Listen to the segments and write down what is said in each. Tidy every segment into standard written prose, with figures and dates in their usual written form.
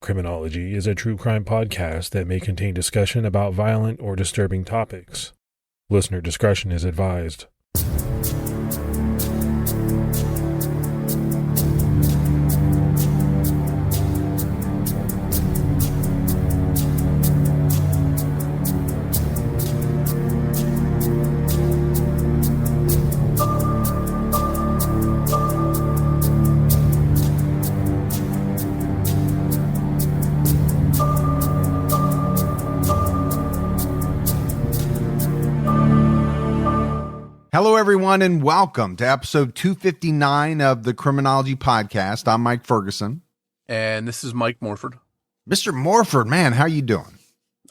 Criminology is a true crime podcast that may contain discussion about violent or disturbing topics. Listener discretion is advised. Hello, everyone, and welcome to episode 259 of the Criminology podcast. I'm Mike Ferguson. And this is Mike Morford. Mr. Morford, man, how you doing?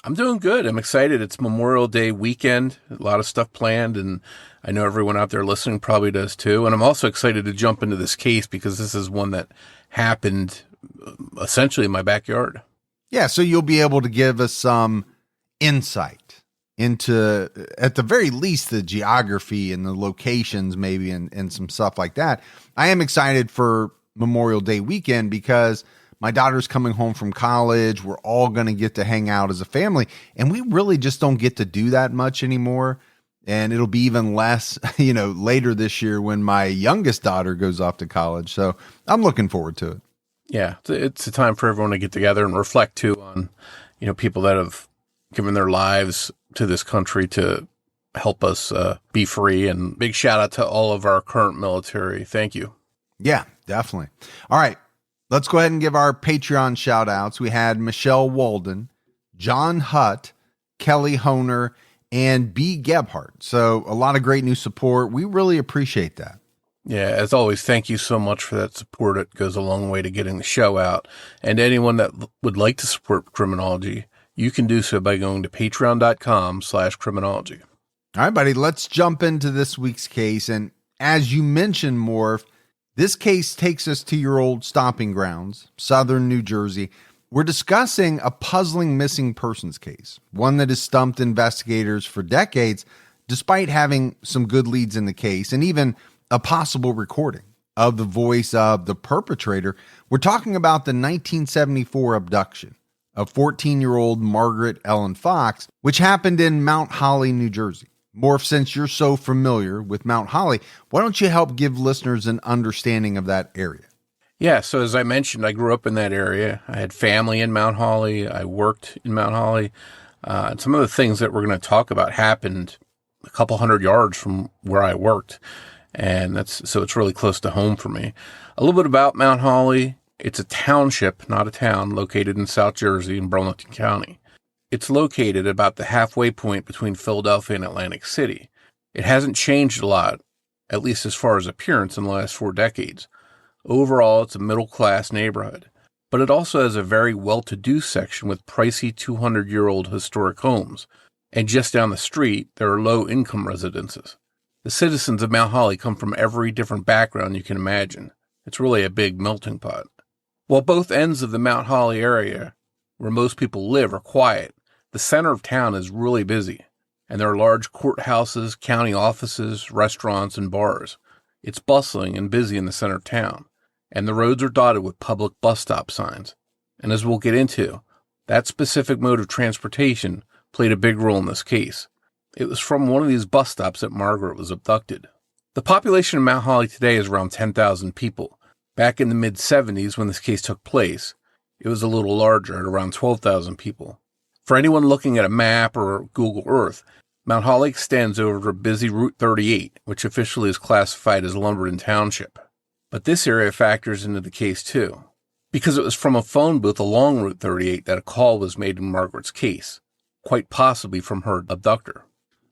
I'm doing good. I'm excited. It's Memorial Day weekend. A lot of stuff planned, and I know everyone out there listening probably does too. And I'm also excited to jump into this case because this is one that happened essentially in my backyard. Yeah, so you'll be able to give us some insight into, at the very least, the geography and the locations maybe and some stuff like that. I am excited for Memorial Day weekend because my daughter's coming home from college. We're all going to get to hang out as a family, and we really just don't get to do that much anymore. And it'll be even less, later this year when my youngest daughter goes off to college. So I'm looking forward to it. Yeah, it's a time for everyone to get together and reflect too on, people that have given their lives to this country to help us be free. And big shout out to all of our current military. Thank you. Yeah, definitely. All right, let's go ahead and give our Patreon shout outs. We had Michelle Walden, John Hutt, Kelly Honer, and B. Gebhardt. So a lot of great new support. We really appreciate that. Yeah, as always, thank you so much for that support. It goes a long way to getting the show out. And anyone that would like to support Criminology, you can do so by going to patreon.com/criminology. All right, buddy, let's jump into this week's case. And as you mentioned, Morph, this case takes us to your old stomping grounds, Southern New Jersey. We're discussing a puzzling missing persons case, one that has stumped investigators for decades, despite having some good leads in the case and even a possible recording of the voice of the perpetrator. We're talking about the 1974 abduction of 14-year-old Margaret Ellen Fox, which happened in Mount Holly, New Jersey. Morph, since you're so familiar with Mount Holly, why don't you help give listeners an understanding of that area? Yeah, so as I mentioned, I grew up in that area. I had family in Mount Holly. I worked in Mount Holly. And some of the things that we're going to talk about happened a couple hundred yards from where I worked. And so it's really close to home for me. A little bit about Mount Holly. It's a township, not a town, located in South Jersey in Burlington County. It's located about the halfway point between Philadelphia and Atlantic City. It hasn't changed a lot, at least as far as appearance, in the last 4 decades. Overall, it's a middle-class neighborhood, but it also has a very well-to-do section with pricey 200-year-old historic homes. And just down the street, there are low-income residences. The citizens of Mount Holly come from every different background you can imagine. It's really a big melting pot. While both ends of the Mount Holly area, where most people live, are quiet, the center of town is really busy, and there are large courthouses, county offices, restaurants, and bars. It's bustling and busy in the center of town, and the roads are dotted with public bus stop signs. And as we'll get into, that specific mode of transportation played a big role in this case. It was from one of these bus stops that Margaret was abducted. The population of Mount Holly today is around 10,000 people. Back in the mid-'70s, when this case took place, it was a little larger at around 12,000 people. For anyone looking at a map or Google Earth, Mount Holly extends over busy Route 38, which officially is classified as Lumberton Township. But this area factors into the case too, because it was from a phone booth along Route 38 that a call was made in Margaret's case, quite possibly from her abductor.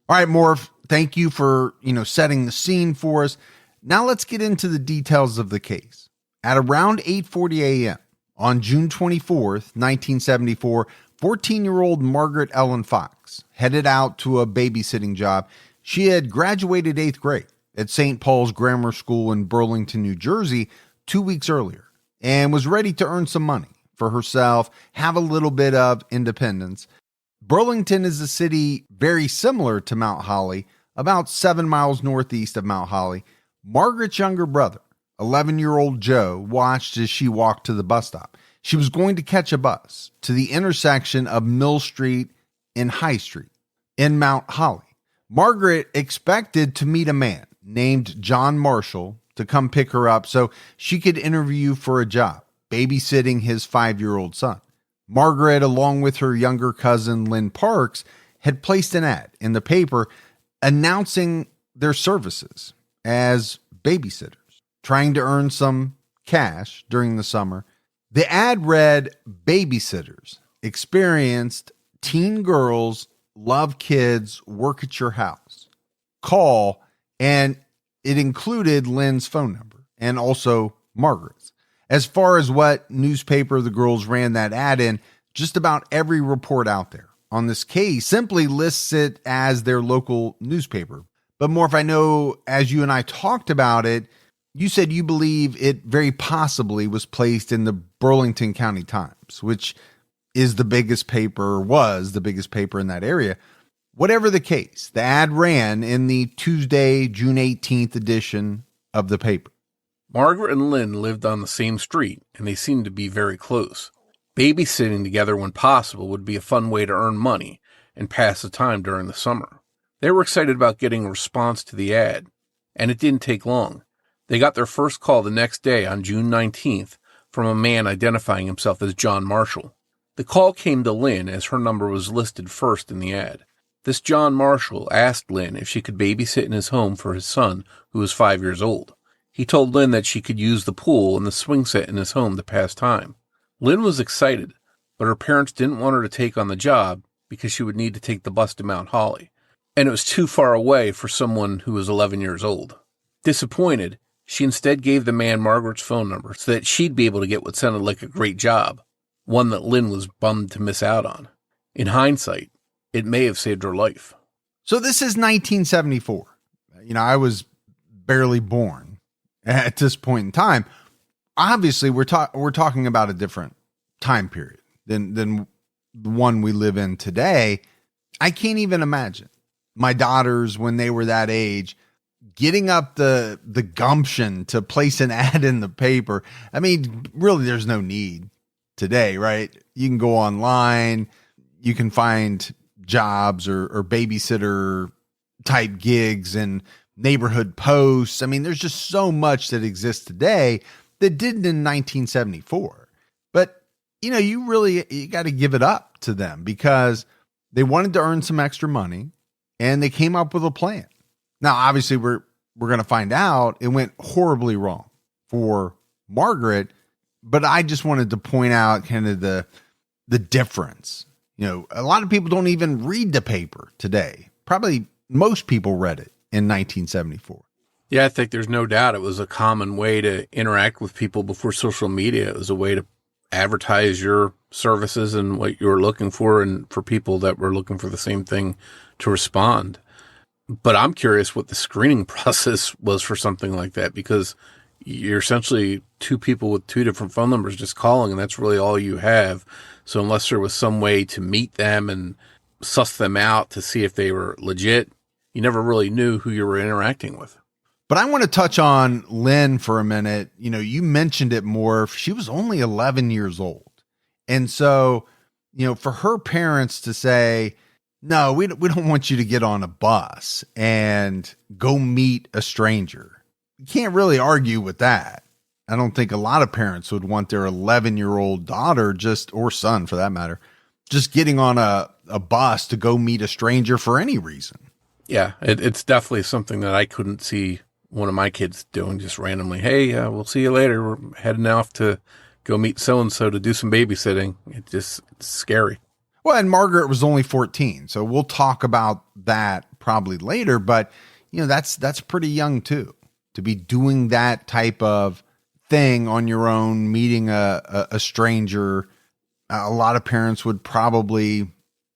All right, Morph, thank you for, setting the scene for us. Now let's get into the details of the case. At around 8:40 a.m. on June 24th, 1974, 14-year-old Margaret Ellen Fox headed out to a babysitting job. She had graduated 8th grade at St. Paul's Grammar School in Burlington, New Jersey, 2 weeks earlier, and was ready to earn some money for herself, have a little bit of independence. Burlington is a city very similar to Mount Holly, about 7 miles northeast of Mount Holly. Margaret's younger brother, 11-year-old Joe, watched as she walked to the bus stop. She was going to catch a bus to the intersection of Mill Street and High Street in Mount Holly. Margaret expected to meet a man named John Marshall to come pick her up so she could interview for a job, babysitting his 5-year-old son. Margaret, along with her younger cousin Lynne Parks, had placed an ad in the paper announcing their services as babysitters, trying to earn some cash during the summer. The ad read, "Babysitters, experienced teen girls, love kids, work at your house. Call," and it included Lynne's phone number and also Margaret's. As far as what newspaper the girls ran that ad in, just about every report out there on this case simply lists it as their local newspaper. But Morf, I know as you and I talked about it, you said you believe it very possibly was placed in the Burlington County Times, which is the biggest paper, was the biggest paper in that area. Whatever the case, the ad ran in the Tuesday, June 18th edition of the paper. Margaret and Lynne lived on the same street, and they seemed to be very close. Babysitting together when possible would be a fun way to earn money and pass the time during the summer. They were excited about getting a response to the ad, and it didn't take long. They got their first call the next day on June 19th from a man identifying himself as John Marshall. The call came to Lynne as her number was listed first in the ad. This John Marshall asked Lynne if she could babysit in his home for his son, who was 5 years old. He told Lynne that she could use the pool and the swing set in his home to pass time. Lynne was excited, but her parents didn't want her to take on the job because she would need to take the bus to Mount Holly, and it was too far away for someone who was 11 years old. Disappointed, she instead gave the man Margaret's phone number so that she'd be able to get what sounded like a great job, one that Lynne was bummed to miss out on. In hindsight, it may have saved her life. So this is 1974. I was barely born at this point in time. Obviously, we're talking about a different time period than the one we live in today. I can't even imagine my daughters, when they were that age, getting up the gumption to place an ad in the paper. I mean, really, there's no need today, right? You can go online, you can find jobs or babysitter type gigs and neighborhood posts. I mean, there's just so much that exists today that didn't in 1974. But, you got to give it up to them because they wanted to earn some extra money and they came up with a plan. Now, obviously, we're going to find out it went horribly wrong for Margaret, but I just wanted to point out kind of the difference. A lot of people don't even read the paper today. Probably most people read it in 1974. Yeah, I think there's no doubt it was a common way to interact with people before social media. It was a way to advertise your services and what you were looking for, and for people that were looking for the same thing to respond. But I'm curious what the screening process was for something like that, because you're essentially two people with two different phone numbers just calling, and that's really all you have. So unless there was some way to meet them and suss them out to see if they were legit, you never really knew who you were interacting with. But I want to touch on Lynne for a minute. You mentioned it more. She was only 11 years old. And so, for her parents to say, no, we don't want you to get on a bus and go meet a stranger. You can't really argue with that. I don't think a lot of parents would want their 11-year-old daughter or son for that matter, just getting on a bus to go meet a stranger for any reason. Yeah, it's definitely something that I couldn't see one of my kids doing just randomly. Hey, we'll see you later. We're heading off to go meet so-and-so to do some babysitting. It's scary. Well, and Margaret was only 14, so we'll talk about that probably later. But, that's pretty young too, to be doing that type of thing on your own, meeting a stranger. A lot of parents would probably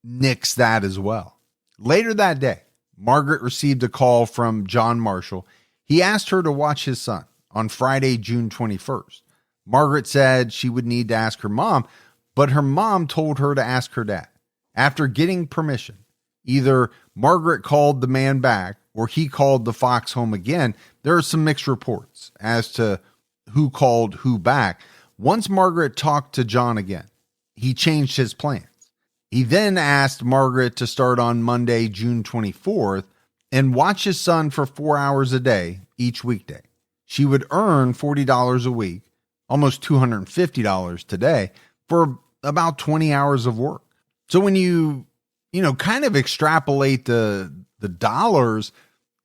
nix that as well. Later that day, Margaret received a call from John Marshall. He asked her to watch his son on Friday, June 21st. Margaret said she would need to ask her mom, but her mom told her to ask her dad. After getting permission, either Margaret called the man back or he called the Fox home again. There are some mixed reports as to who called who back. Once Margaret talked to John again, he changed his plans. He then asked Margaret to start on Monday, June 24th, and watch his son for 4 hours a day each weekday. She would earn $40 a week, almost $250 today, for about 20 hours of work. So when you kind of extrapolate the dollars,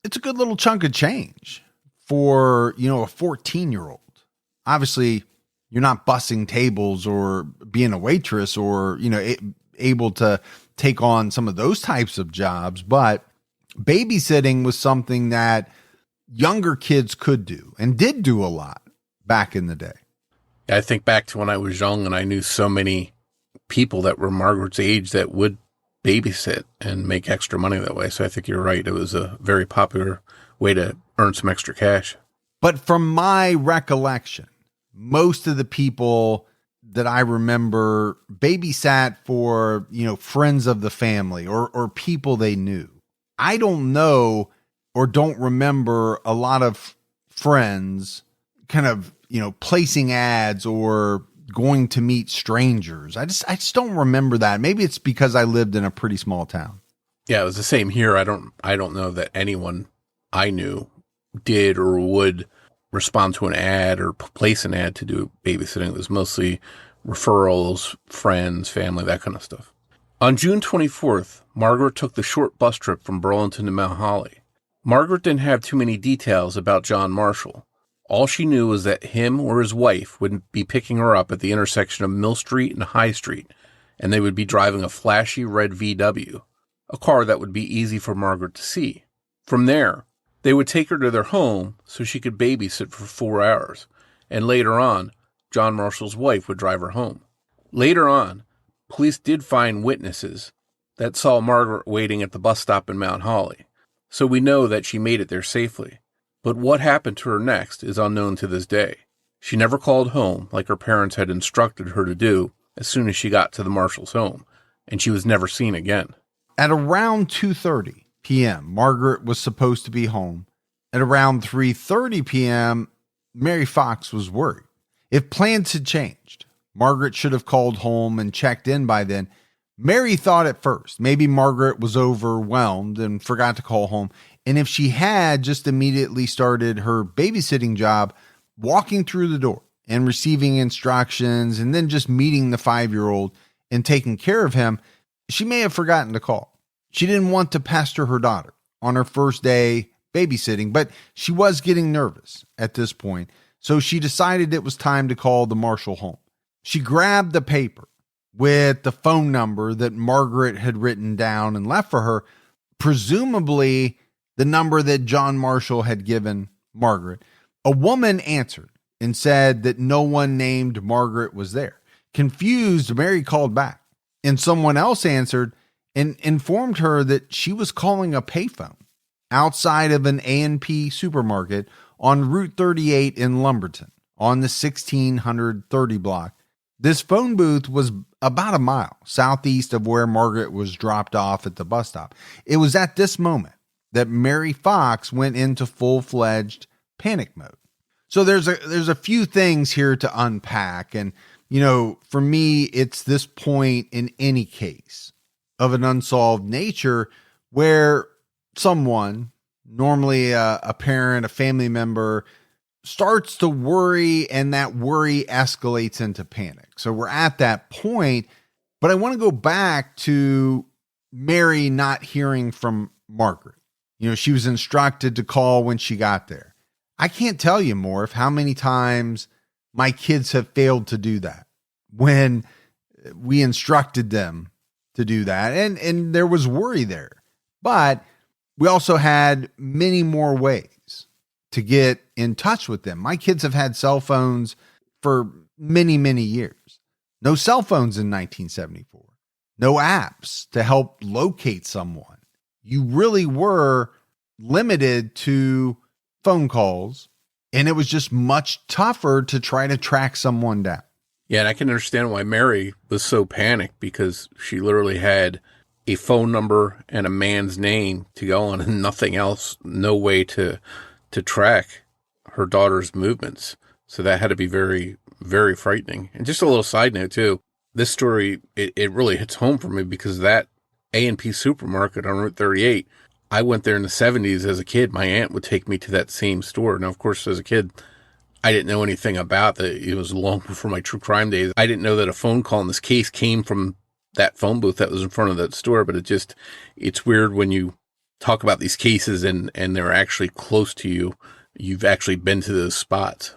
it's a good little chunk of change for, a 14-year-old. Obviously, you're not bussing tables or being a waitress or, able to take on some of those types of jobs, but babysitting was something that younger kids could do and did do a lot back in the day. I think back to when I was young and I knew so many people that were Margaret's age that would babysit and make extra money that way. So I think you're right. It was a very popular way to earn some extra cash. But from my recollection, most of the people that I remember babysat for, friends of the family or people they knew. I don't know or don't remember a lot of friends kind of, placing ads or going to meet strangers. I just don't remember that. Maybe it's because I lived in a pretty small town. Yeah, it was the same here. I don't know that anyone I knew did or would respond to an ad or place an ad to do babysitting. It was mostly referrals, friends, family, that kind of stuff. On June 24th, Margaret took the short bus trip from Burlington to Mount Holly. Margaret didn't have too many details about John Marshall. All she knew was that him or his wife would be picking her up at the intersection of Mill Street and High Street, and they would be driving a flashy red VW, a car that would be easy for Margaret to see. From there, they would take her to their home so she could babysit for 4 hours, and later on, John Marshall's wife would drive her home. Later on, police did find witnesses that saw Margaret waiting at the bus stop in Mount Holly, so we know that she made it there safely. But what happened to her next is unknown to this day. She never called home like her parents had instructed her to do as soon as she got to the Marshall's home, and she was never seen again. At around 2:30 p.m., Margaret was supposed to be home. At around 3:30 p.m., Mary Fox was worried. If plans had changed, Margaret should have called home and checked in by then. Mary thought at first maybe Margaret was overwhelmed and forgot to call home. And if she had just immediately started her babysitting job, walking through the door and receiving instructions and then just meeting the 5-year-old and taking care of him, she may have forgotten to call. She didn't want to pester her daughter on her first day babysitting, but she was getting nervous at this point. So she decided it was time to call the Marshall home. She grabbed the paper with the phone number that Margaret had written down and left for her, presumably the number that John Marshall had given Margaret. A woman answered and said that no one named Margaret was there. Confused, Mary called back, and someone else answered and informed her that she was calling a payphone outside of an A&P supermarket on Route 38 in Lumberton on the 1630 block. This phone booth was about a mile southeast of where Margaret was dropped off at the bus stop. It was at this moment that Mary Fox went into full-fledged panic mode. So there's a few things here to unpack. And, for me, it's this point in any case of an unsolved nature where someone, normally a parent, a family member, starts to worry, and that worry escalates into panic. So we're at that point, but I want to go back to Mary not hearing from Margaret. She was instructed to call when she got there. I can't tell you, Morf, how many times my kids have failed to do that when we instructed them to do that. And there was worry there. But we also had many more ways to get in touch with them. My kids have had cell phones for many, many years. No cell phones in 1974. No apps to help locate someone. You really were limited to phone calls, and it was just much tougher to try to track someone down. Yeah, and I can understand why Mary was so panicked, because she literally had a phone number and a man's name to go on and nothing else, no way to track her daughter's movements. So that had to be very, very frightening. And just a little side note too, this story, it really hits home for me because that A&P supermarket on Route 38, I went there in the 70s as a kid. My aunt would take me to that same store. Now, of course, as a kid, I didn't know anything about it. It was long before my true crime days. I didn't know that a phone call in this case came from that phone booth that was in front of that store. But it's weird when you talk about these cases and they're actually close to you. You've actually been to those spots.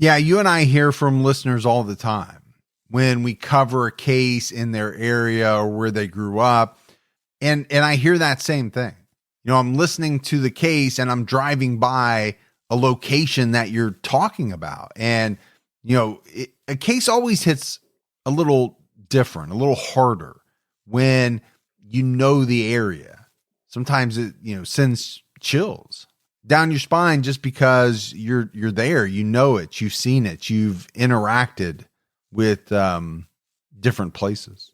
Yeah, you and I hear from listeners all the time when we cover a case in their area or where they grew up. And I hear that same thing. You know, I'm listening to the case and I'm driving by a location that you're talking about. And, you know, a case always hits a little different, a little harder when you know the area. Sometimes it, you know, sends chills down your spine just because you're there, you know it, you've seen it, you've interacted with different places.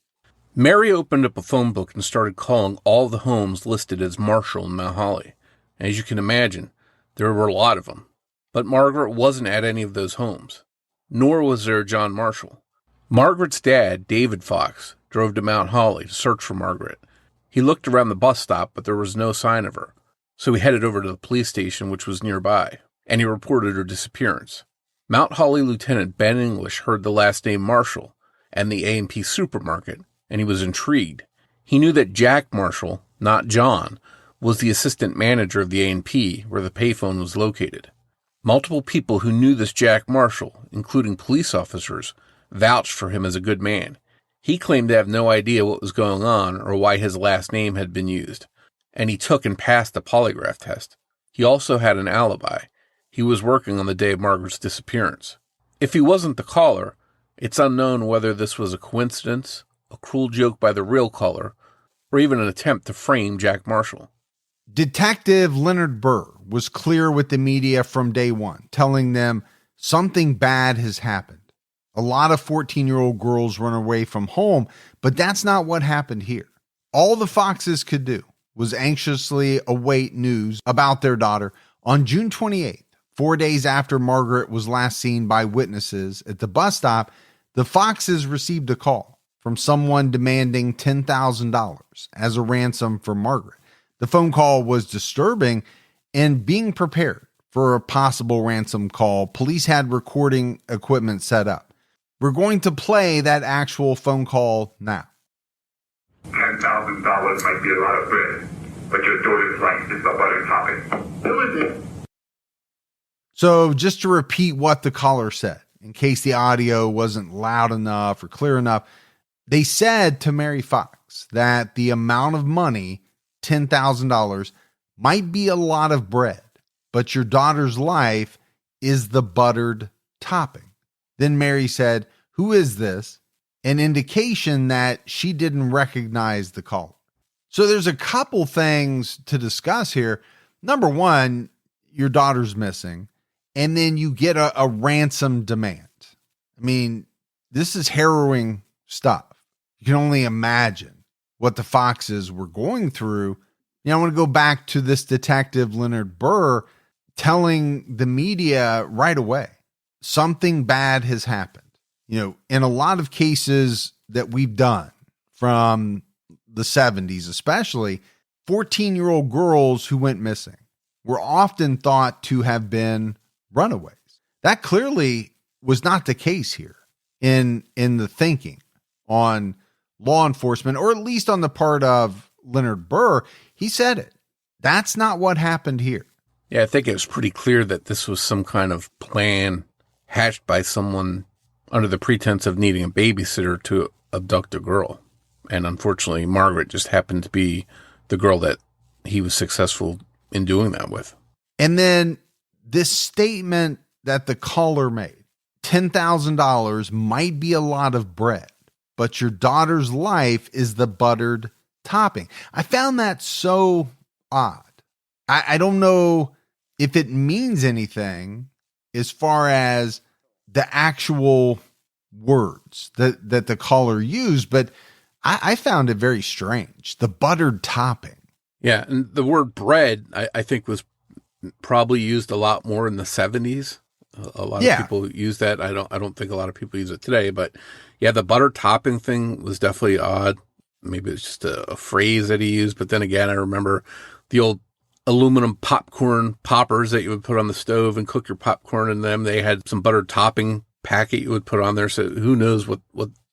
Mary opened up a phone book and started calling all the homes listed as Marshall in Mount Holly. As you can imagine, there were a lot of them. But Margaret wasn't at any of those homes, nor was there John Marshall. Margaret's dad, David Fox, drove to Mount Holly to search for Margaret. He looked around the bus stop, but there was no sign of her. So he headed over to the police station, which was nearby, and he reported her disappearance. Mount Holly Lieutenant Ben English heard the last name Marshall and the A&P supermarket, and he was intrigued. He knew that Jack Marshall, not John, was the assistant manager of the A&P where the payphone was located. Multiple people who knew this Jack Marshall, including police officers, vouched for him as a good man. He claimed to have no idea what was going on or why his last name had been used, and he took and passed a polygraph test. He also had an alibi. He was working on the day of Margaret's disappearance. If he wasn't the caller, it's unknown whether this was a coincidence, a cruel joke by the real caller, or even an attempt to frame Jack Marshall. Detective Leonard Burr was clear with the media from day one, telling them something bad has happened. A lot of 14-year-old girls run away from home, but that's not what happened here. All the Foxes could do was anxiously await news about their daughter. On June 28th, 4 days after Margaret was last seen by witnesses at the bus stop, the Foxes received a call from someone demanding $10,000 as a ransom for Margaret. The phone call was disturbing, and being prepared for a possible ransom call, police had recording equipment set up. We're going to play that actual phone call now. $10,000 might be a lot of bread, but your daughter's life is the butter topping. Who is it? So just to repeat what the caller said, in case the audio wasn't loud enough or clear enough, they said to Mary Fox that the amount of money, $10,000, might be a lot of bread, but your daughter's life is the buttered topping. Then Mary said, "Who is this?" An indication that she didn't recognize the caller. So there's a couple things to discuss here. Number one, your daughter's missing, and then you get a ransom demand. I mean, this is harrowing stuff. You can only imagine what the Foxes were going through. You know, I want to go back to this detective, Leonard Burr, telling the media right away, something bad has happened. You know, in a lot of cases that we've done from the 70s, especially 14-year-old girls who went missing were often thought to have been runaways. That clearly was not the case here in the thinking on law enforcement, or at least on the part of Leonard Burr. He said it. That's not what happened here. Yeah, I think it was pretty clear that this was some kind of plan hatched by someone under the pretense of needing a babysitter to abduct a girl. And unfortunately, Margaret just happened to be the girl that he was successful in doing that with. And then this statement that the caller made, $10,000 might be a lot of bread, but your daughter's life is the buttered topping. I found that so odd. I don't know if it means anything as far as the actual words that the caller used, but I found it very strange. The buttered topping. Yeah, and the word bread, I think, was probably used a lot more in the 70s. A lot Yeah. of people use that. I don't think a lot of people use it today, but yeah, the butter topping thing was definitely odd. Maybe it's just a phrase that he used, but then again, I remember the old aluminum popcorn poppers that you would put on the stove and cook your popcorn in them. They had some butter topping packet you would put on there. So who knows what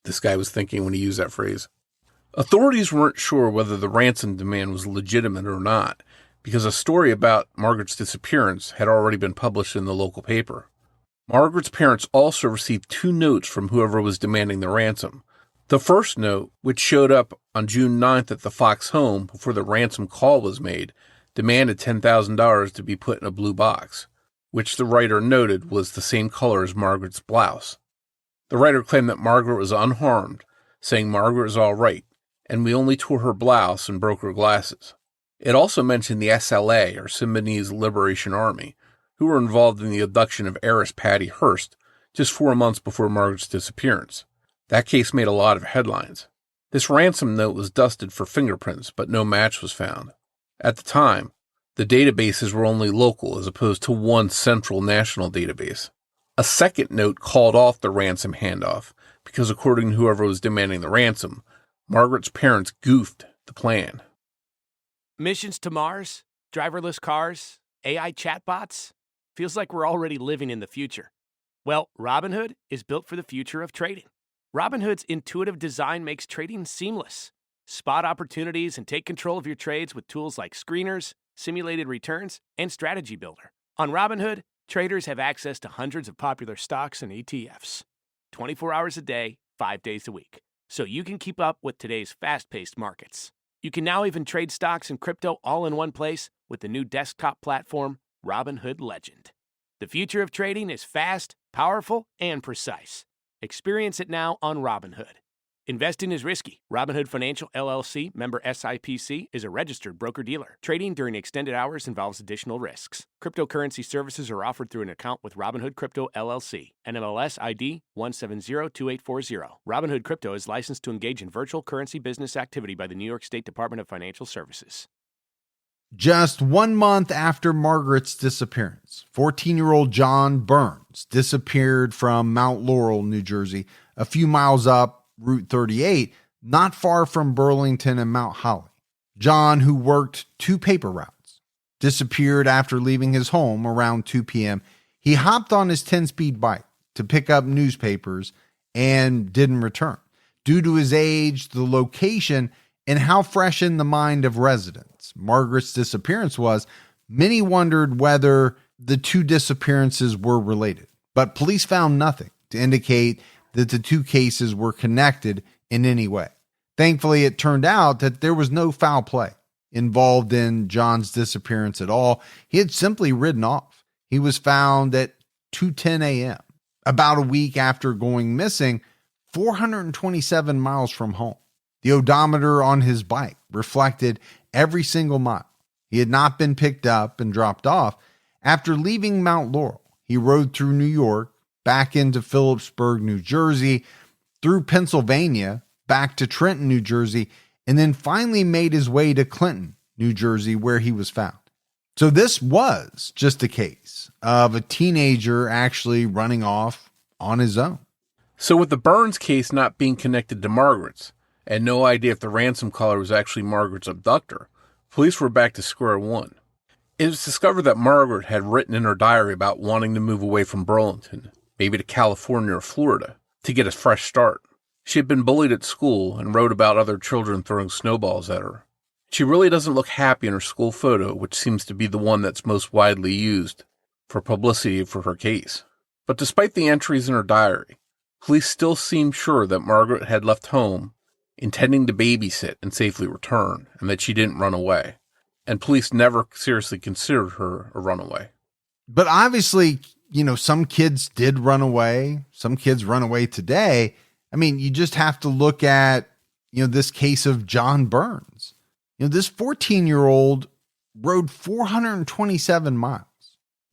this guy was thinking when he used that phrase. Authorities weren't sure whether the ransom demand was legitimate or not, because a story about Margaret's disappearance had already been published in the local paper. Margaret's parents also received 2 notes from whoever was demanding the ransom. The first note, which showed up on June 9th at the Fox home before the ransom call was made, demanded $10,000 to be put in a blue box, which the writer noted was the same color as Margaret's blouse. The writer claimed that Margaret was unharmed, saying Margaret was all right, and we only tore her blouse and broke her glasses. It also mentioned the SLA, or Symbionese Liberation Army, who were involved in the abduction of heiress Patty Hearst just 4 months before Margaret's disappearance. That case made a lot of headlines. This ransom note was dusted for fingerprints, but no match was found. At the time, the databases were only local as opposed to one central national database. A second note called off the ransom handoff because, according to whoever was demanding the ransom, Margaret's parents goofed the plan. Missions to Mars, driverless cars, AI chatbots. Feels like we're already living in the future. Well, Robinhood is built for the future of trading. Robinhood's intuitive design makes trading seamless. Spot opportunities and take control of your trades with tools like screeners, simulated returns, and Strategy Builder. On Robinhood, traders have access to hundreds of popular stocks and ETFs, 24 hours a day, 5 days a week, so you can keep up with today's fast-paced markets. You can now even trade stocks and crypto all in one place with the new desktop platform, Robinhood Legend. The future of trading is fast, powerful, and precise. Experience it now on Robinhood. Investing is risky. Robinhood Financial LLC, member SIPC, is a registered broker-dealer. Trading during extended hours involves additional risks. Cryptocurrency services are offered through an account with Robinhood Crypto LLC, NMLS ID 1702840. Robinhood Crypto is licensed to engage in virtual currency business activity by the New York State Department of Financial Services. Just 1 month after Margaret's disappearance, 14-year-old John Burns disappeared from Mount Laurel, New Jersey, a few miles up Route 38, not far from Burlington and Mount Holly. John, who worked 2 paper routes, disappeared after leaving his home around 2 p.m. He hopped on his 10-speed bike to pick up newspapers and didn't return. Due to his age, the location, and how fresh in the mind of residents Margaret's disappearance was, many wondered whether the 2 disappearances were related. But police found nothing to indicate that the 2 cases were connected in any way. Thankfully, it turned out that there was no foul play involved in John's disappearance at all. He had simply ridden off. He was found at 2:10 a.m., about a week after going missing, 427 miles from home. The odometer on his bike reflected every single mile. He had not been picked up and dropped off. After leaving Mount Laurel, he rode through New York, back into Phillipsburg, New Jersey, through Pennsylvania, back to Trenton, New Jersey, and then finally made his way to Clinton, New Jersey, where he was found. So this was just a case of a teenager actually running off on his own. So with the Burns case not being connected to Margaret's, and no idea if the ransom caller was actually Margaret's abductor, police were back to square one. It was discovered that Margaret had written in her diary about wanting to move away from Burlington, maybe to California or Florida, to get a fresh start. She had been bullied at school and wrote about other children throwing snowballs at her. She really doesn't look happy in her school photo, which seems to be the one that's most widely used for publicity for her case. But despite the entries in her diary, police still seemed sure that Margaret had left home intending to babysit and safely return, and that she didn't run away. And police never seriously considered her a runaway. But obviously, some kids did run away. Some kids run away today. I mean, you just have to look at, this case of John Burns. This 14-year-old rode 427 miles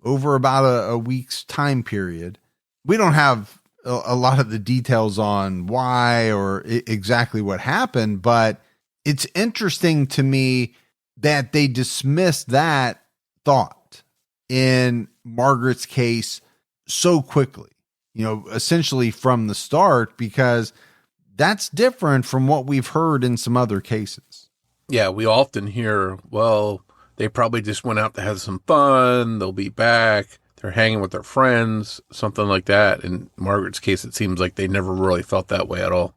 over about a week's time period. We don't have a lot of the details on why or exactly what happened, but it's interesting to me that they dismissed that thought in Margaret's case so quickly, essentially from the start, because that's different from what we've heard in some other cases. Yeah, we often hear, well, they probably just went out to have some fun. They'll be back. They're hanging with their friends, something like that. In Margaret's case, it seems like they never really felt that way at all.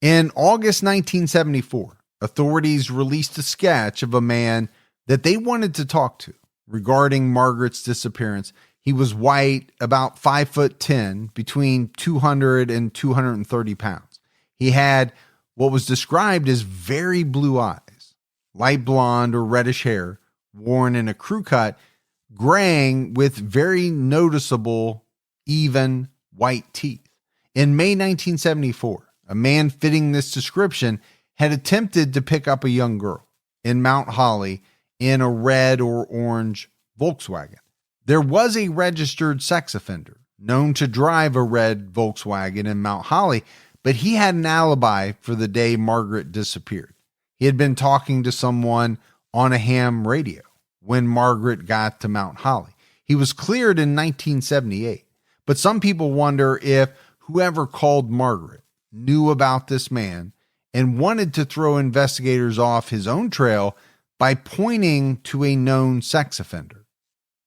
In August 1974, authorities released a sketch of a man that they wanted to talk to regarding Margaret's disappearance. He was white, about 5'10", between 200 and 230 pounds. He had what was described as very blue eyes, light blonde or reddish hair, worn in a crew cut, graying with very noticeable, even white teeth. In May 1974, a man fitting this description had attempted to pick up a young girl in Mount Holly in a red or orange Volkswagen. There was a registered sex offender known to drive a red Volkswagen in Mount Holly, but he had an alibi for the day Margaret disappeared. He had been talking to someone on a ham radio when Margaret got to Mount Holly. He was cleared in 1978, but some people wonder if whoever called Margaret knew about this man and wanted to throw investigators off his own trail by pointing to a known sex offender.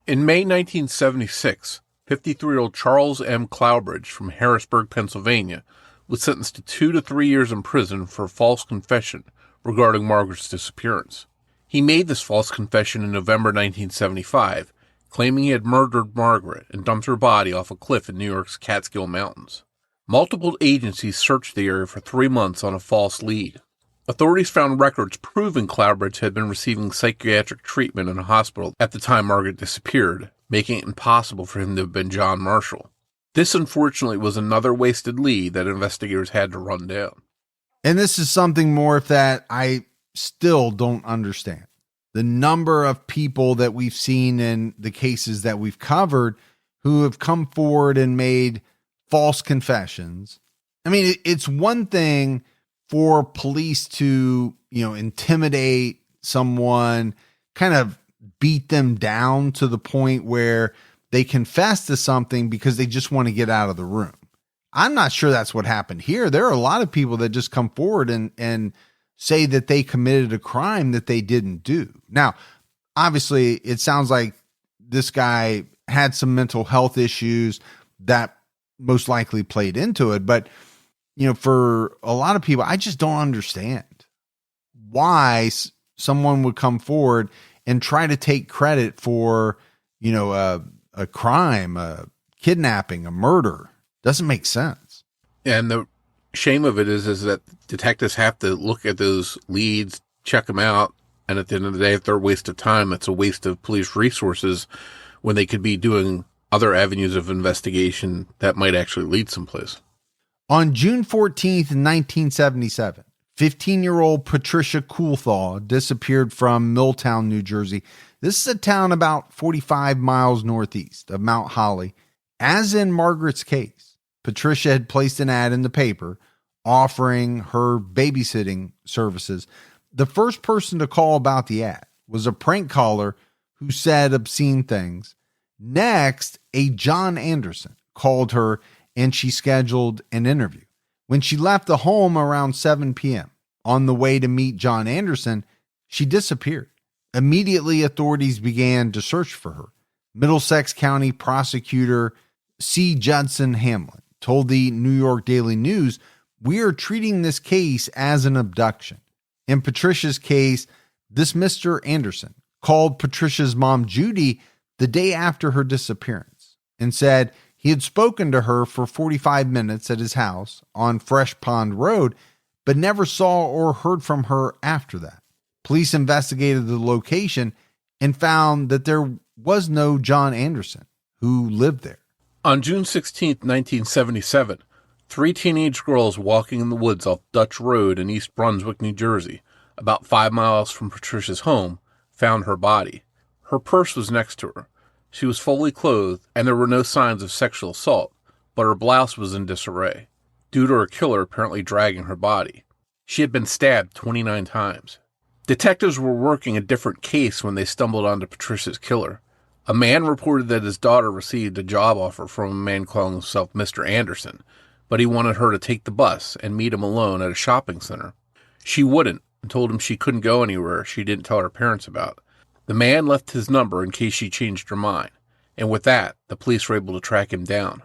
In May 1976, 53-year-old Charles M. Cloudbridge from Harrisburg, Pennsylvania, was sentenced to 2 to 3 years in prison for false confession regarding Margaret's disappearance. He made this false confession in November 1975, claiming he had murdered Margaret and dumped her body off a cliff in New York's Catskill Mountains. Multiple agencies searched the area for 3 months on a false lead. Authorities found records proving Cloudbridge had been receiving psychiatric treatment in a hospital at the time Margaret disappeared, making it impossible for him to have been John Marshall. This, unfortunately, was another wasted lead that investigators had to run down. And this is something more that I still don't understand. The number of people that we've seen in the cases that we've covered who have come forward and made false confessions. I mean, it's one thing for police to, intimidate someone, kind of beat them down to the point where they confess to something because they just want to get out of the room. I'm not sure that's what happened here. There are a lot of people that just come forward and say that they committed a crime that they didn't do. Now, obviously, it sounds like this guy had some mental health issues that most likely played into it. But, for a lot of people, I just don't understand why someone would come forward and try to take credit for, a crime, a kidnapping, a murder. Doesn't make sense. And the shame of it is that detectives have to look at those leads, check them out, and at the end of the day, if they're a waste of time, it's a waste of police resources when they could be doing other avenues of investigation that might actually lead someplace. On June 14th, 1977, 15-year-old Patricia Coulthall disappeared from Milltown, New Jersey. This is a town about 45 miles northeast of Mount Holly. As in Margaret's case, Patricia had placed an ad in the paper offering her babysitting services. The first person to call about the ad was a prank caller who said obscene things. Next, a John Anderson called her and she scheduled an interview. When she left the home around 7 p.m. on the way to meet John Anderson, she disappeared. Immediately, authorities began to search for her. Middlesex County prosecutor C. Judson Hamlin told the New York Daily News, "We are treating this case as an abduction." In Patricia's case, this Mr. Anderson called Patricia's mom, Judy, the day after her disappearance and said he had spoken to her for 45 minutes at his house on Fresh Pond Road, but never saw or heard from her after that. Police investigated the location and found that there was no John Anderson who lived there. On June 16, 1977, 3 teenage girls walking in the woods off Dutch Road in East Brunswick, New Jersey, about 5 miles from Patricia's home, found her body. Her purse was next to her. She was fully clothed, and there were no signs of sexual assault, but her blouse was in disarray, due to her killer apparently dragging her body. She had been stabbed 29 times. Detectives were working a different case when they stumbled onto Patricia's killer. A man reported that his daughter received a job offer from a man calling himself Mr. Anderson, but he wanted her to take the bus and meet him alone at a shopping center. She wouldn't and told him she couldn't go anywhere she didn't tell her parents about. The man left his number in case she changed her mind, and with that, the police were able to track him down.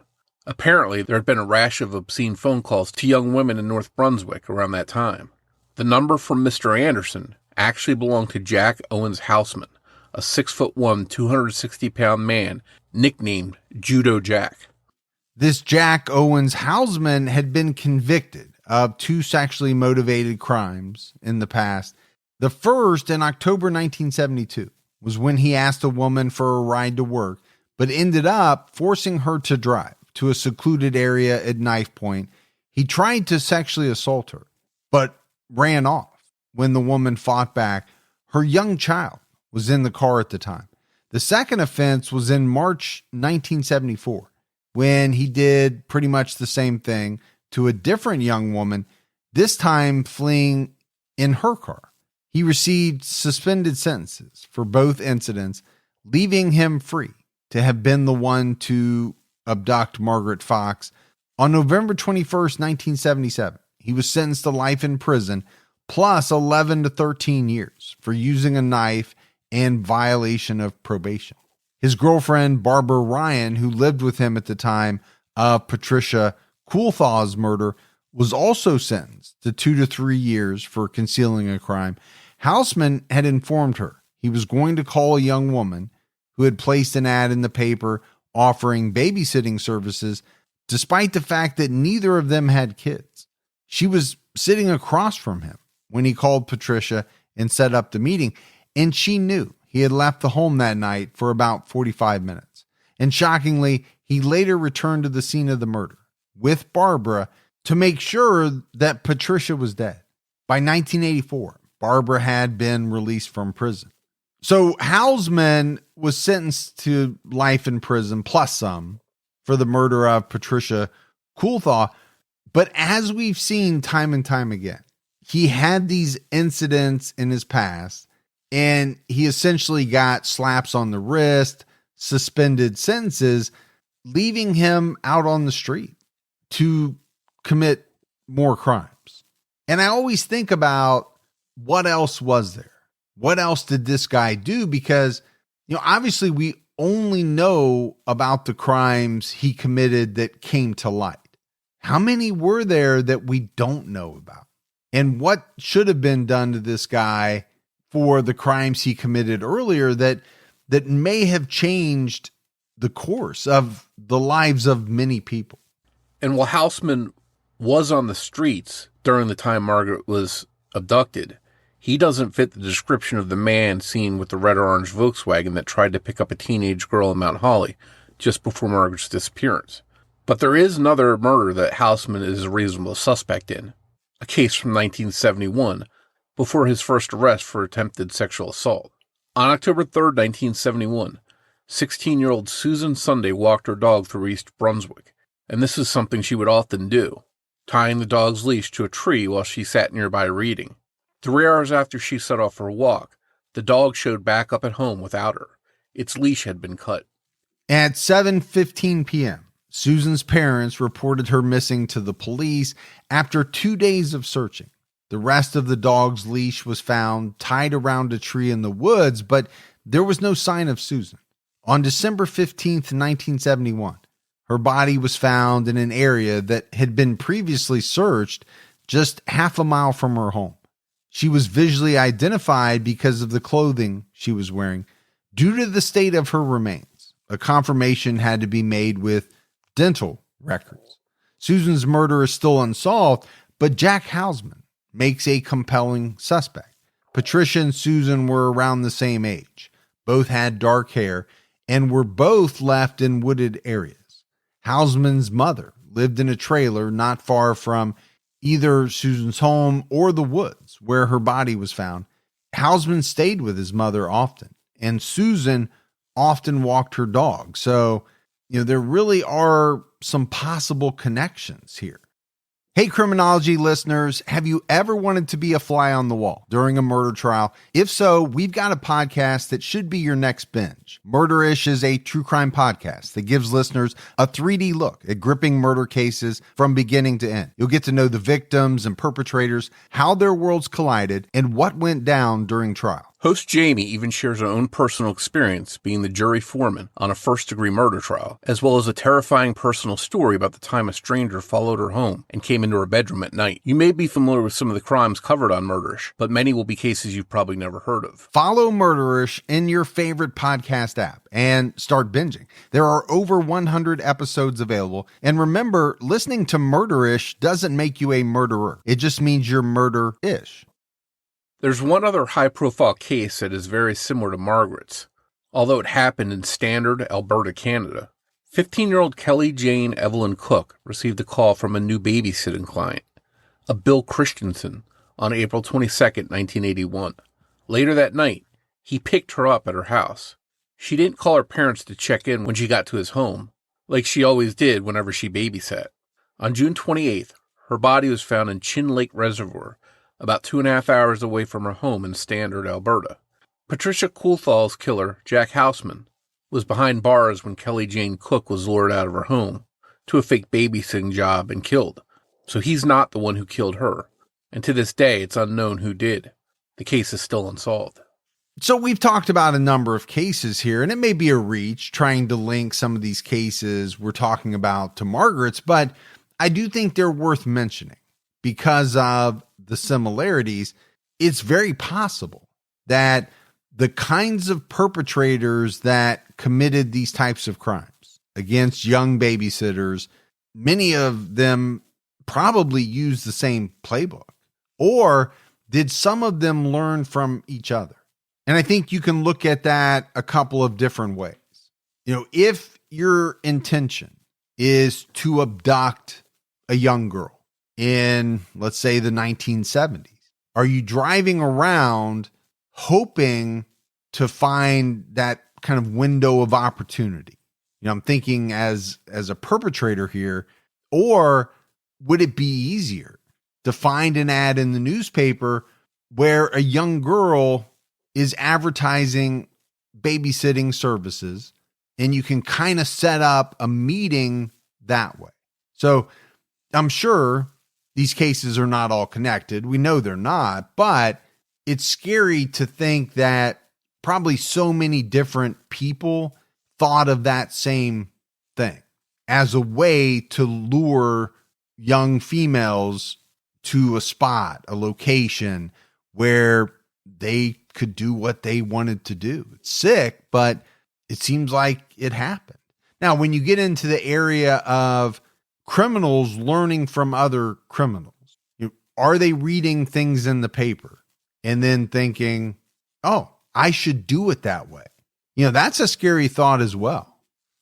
Apparently, there had been a rash of obscene phone calls to young women in North Brunswick around that time. The number from Mr. Anderson actually belonged to Jack Owens Houseman, a 6'1", 260-pound man nicknamed Judo Jack. This Jack Owens Houseman had been convicted of 2 sexually motivated crimes in the past. The first, in October 1972, was when he asked a woman for a ride to work, but ended up forcing her to drive to a secluded area at knife point. He tried to sexually assault her, but ran off when the woman fought back. Her young child was in the car at the time. The second offense was in March 1974, when he did pretty much the same thing to a different young woman, this time fleeing in her car. He received suspended sentences for both incidents, leaving him free to have been the one to abduct Margaret Fox. On November 21st, 1977, he was sentenced to life in prison, plus 11 to 13 years for using a knife and violation of probation. His girlfriend, Barbara Ryan, who lived with him at the time of Patricia Coulthaw's murder, was also sentenced to 2 to 3 years for concealing a crime. Houseman had informed her he was going to call a young woman who had placed an ad in the paper offering babysitting services, despite the fact that neither of them had kids. She was sitting across from him when he called Patricia and set up the meeting, and she knew he had left the home that night for about 45 minutes. And shockingly, he later returned to the scene of the murder with Barbara to make sure that Patricia was dead. By 1984, Barbara had been released from prison. So Houseman was sentenced to life in prison plus some for the murder of Patricia Coulthaw. But as we've seen time and time again, he had these incidents in his past, and he essentially got slaps on the wrist, suspended sentences, leaving him out on the street to commit more crimes. And I always think about, what else was there? What else did this guy do? Because, obviously we only know about the crimes he committed that came to light. How many were there that we don't know about? And what should have been done to this guy for the crimes he committed earlier that may have changed the course of the lives of many people? And while Houseman was on the streets during the time Margaret was abducted, he doesn't fit the description of the man seen with the red or orange Volkswagen that tried to pick up a teenage girl in Mount Holly just before Margaret's disappearance. But there is another murder that Houseman is a reasonable suspect in, a case from 1971, before his first arrest for attempted sexual assault. On October 3rd, 1971, 16-year-old Susan Sunday walked her dog through East Brunswick, and this is something she would often do, tying the dog's leash to a tree while she sat nearby reading. 3 hours after she set off for a walk, the dog showed back up at home without her. Its leash had been cut. At 7:15 p.m., Susan's parents reported her missing to the police after 2 days of searching. The rest of the dog's leash was found tied around a tree in the woods, but there was no sign of Susan. On December 15th, 1971, her body was found in an area that had been previously searched just half a mile from her home. She was visually identified because of the clothing she was wearing. Due to the state of her remains, a confirmation had to be made with dental records. Susan's murder is still unsolved, but Jack Houseman makes a compelling suspect. Patricia and Susan were around the same age. Both had dark hair and were both left in wooded areas. Houseman's mother lived in a trailer not far from either Susan's home or the woods where her body was found. Houseman stayed with his mother often, and Susan often walked her dog. So, there really are some possible connections here. Hey, Criminology listeners, have you ever wanted to be a fly on the wall during a murder trial? If so, we've got a podcast that should be your next binge. Murderish is a true crime podcast that gives listeners a 3D look at gripping murder cases from beginning to end. You'll get to know the victims and perpetrators, how their worlds collided, and what went down during trial. Host Jamie even shares her own personal experience being the jury foreman on a first-degree murder trial, as well as a terrifying personal story about the time a stranger followed her home and came into her bedroom at night. You may be familiar with some of the crimes covered on Murderish, but many will be cases you've probably never heard of. Follow Murderish in your favorite podcast app and start binging. There are over 100 episodes available. And remember, listening to Murderish doesn't make you a murderer. It just means you're murder-ish. There's one other high-profile case that is very similar to Margaret's, although it happened in Standard, Alberta, Canada. 15-year-old Kelly Jane Evelyn Cook received a call from a new babysitting client, a Bill Christensen, on April 22, 1981. Later that night, he picked her up at her house. She didn't call her parents to check in when she got to his home, like she always did whenever she babysat. On June 28th, her body was found in Chin Lake Reservoir, about 2.5 hours away from her home in Standard, Alberta. Patricia Coulthall's killer, Jack Houseman, was behind bars when Kelly Jane Cook was lured out of her home to a fake babysitting job and killed. So he's not the one who killed her. And to this day, it's unknown who did. The case is still unsolved. So we've talked about a number of cases here, and it may be a reach trying to link some of these cases we're talking about to Margaret's, but I do think they're worth mentioning because of the similarities. It's very possible that the kinds of perpetrators that committed these types of crimes against young babysitters, many of them probably used the same playbook, or did some of them learn from each other? And I think you can look at that a couple of different ways. You know, if your intention is to abduct a young girl in, let's say, the 1970s, are you driving around hoping to find that kind of window of opportunity? You know, I'm thinking as a perpetrator here, or would it be easier to find an ad in the newspaper where a young girl is advertising babysitting services and you can kind of set up a meeting that way? So I'm sure these cases are not all connected. We know they're not, but it's scary to think that probably so many different people thought of that same thing as a way to lure young females to a spot, a location where they could do what they wanted to do. It's sick, but it seems like it happened. Now, when you get into the area of criminals learning from other criminals, are they reading things in the paper and then thinking, oh, I should do it that way? You know, that's a scary thought as well.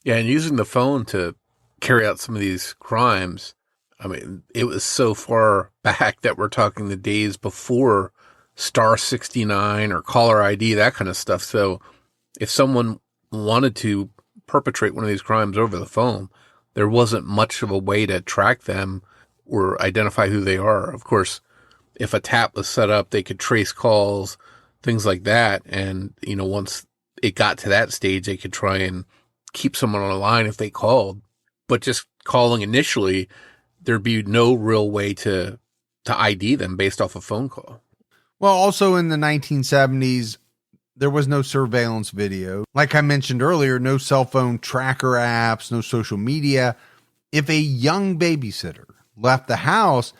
Yeah, and using the phone to carry out some of these crimes, I mean, it was so far back that we're talking the days before Star 69 or caller ID, that kind of stuff. So if someone wanted to perpetrate one of these crimes over the phone, there wasn't much of a way to track them or identify who they are. Of course, if a tap was set up, they could trace calls, things like that. And, you know, once it got to that stage, they could try and keep someone on the line if they called. But just calling initially, there'd be no real way to ID them based off a phone call. Well, also in the 1970s, there was no surveillance video. Like I mentioned earlier, no cell phone tracker apps, no social media. If a young babysitter left the house,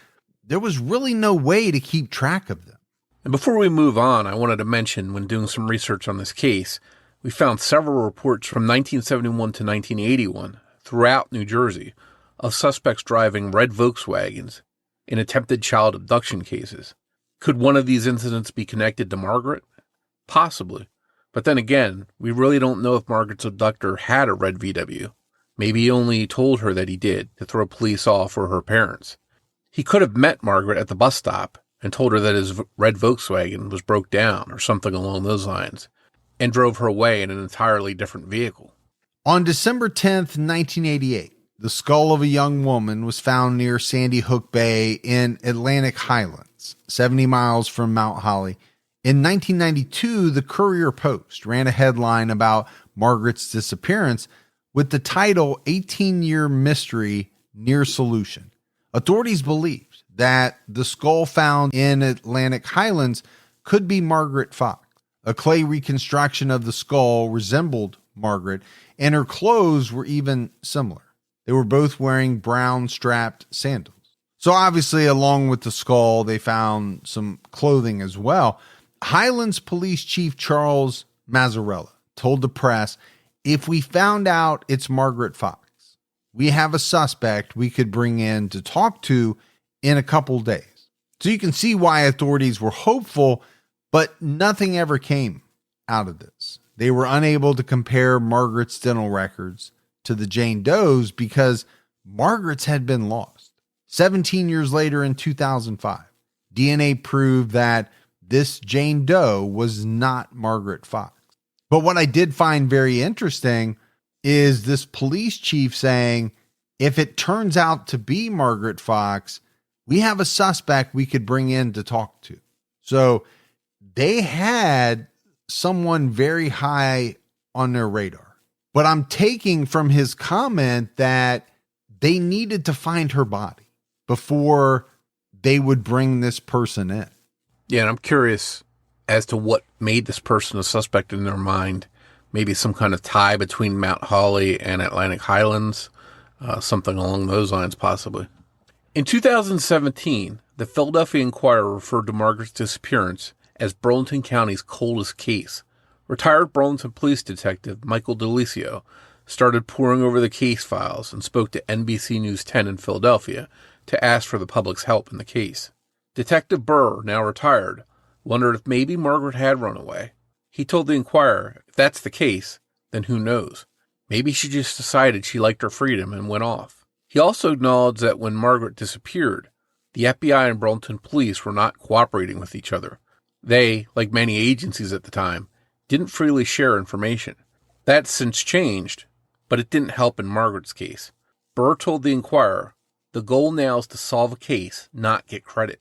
there was really no way to keep track of them. And before we move on, I wanted to mention, when doing some research on this case, we found several reports from 1971 to 1981 throughout New Jersey of suspects driving red Volkswagens in attempted child abduction cases. Could one of these incidents be connected to Margaret? Possibly. But then again, we really don't know if Margaret's abductor had a red VW. Maybe he only told her that he did to throw police off or her parents. He could have met Margaret at the bus stop and told her that his red Volkswagen was broke down or something along those lines, and drove her away in an entirely different vehicle. On December 10th, 1988, the skull of a young woman was found near Sandy Hook Bay in Atlantic Highlands, 70 miles from Mount Holly. In 1992, the Courier-Post ran a headline about Margaret's disappearance with the title 18-Year Mystery Near Solution. Authorities believed that the skull found in Atlantic Highlands could be Margaret Fox. A clay reconstruction of the skull resembled Margaret, and her clothes were even similar. They were both wearing brown strapped sandals. So obviously, along with the skull, they found some clothing as well. Highlands Police Chief Charles Mazzarella told the press, "If we found out it's Margaret Fox, we have a suspect we could bring in to talk to in a couple days." So you can see why authorities were hopeful, but nothing ever came out of this. They were unable to compare Margaret's dental records to the Jane Doe's because Margaret's had been lost. 17 years later in 2005, DNA proved that this Jane Doe was not Margaret Fox. But what I did find very interesting is this police chief saying, if it turns out to be Margaret Fox, we have a suspect we could bring in to talk to. So they had someone very high on their radar. But I'm taking from his comment that they needed to find her body before they would bring this person in. Yeah, and I'm curious as to what made this person a suspect in their mind. Maybe some kind of tie between Mount Holly and Atlantic Highlands, something along those lines possibly. In 2017, the Philadelphia Inquirer referred to Margaret's disappearance as Burlington County's coldest case. Retired Burlington police detective Michael DeLisio started poring over the case files and spoke to NBC News 10 in Philadelphia to ask for the public's help in the case. Detective Burr, now retired, wondered if maybe Margaret had run away. He told the Inquirer, if that's the case, then who knows? Maybe she just decided she liked her freedom and went off. He also acknowledged that when Margaret disappeared, the FBI and Burlington police were not cooperating with each other. They, like many agencies at the time, didn't freely share information. That's since changed, but it didn't help in Margaret's case. Burr told the Inquirer, the goal now is to solve a case, not get credit.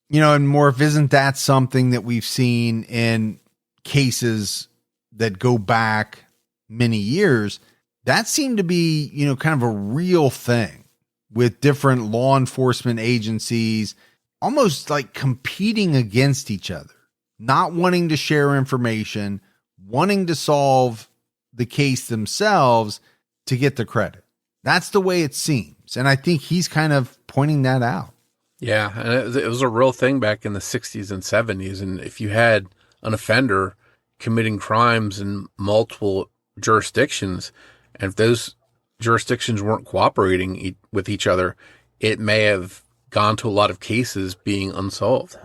You know, and Morf, isn't that something that we've seen in cases that go back many years? That seemed to be, kind of a real thing with different law enforcement agencies, almost like competing against each other, not wanting to share information, wanting to solve the case themselves to get the credit. That's the way it seems. And I think he's kind of pointing that out. Yeah, and it was a real thing back in the 60s and 70s. And if you had an offender committing crimes in multiple jurisdictions, and if those jurisdictions weren't cooperating with each other, it may have gone to a lot of cases being unsolved.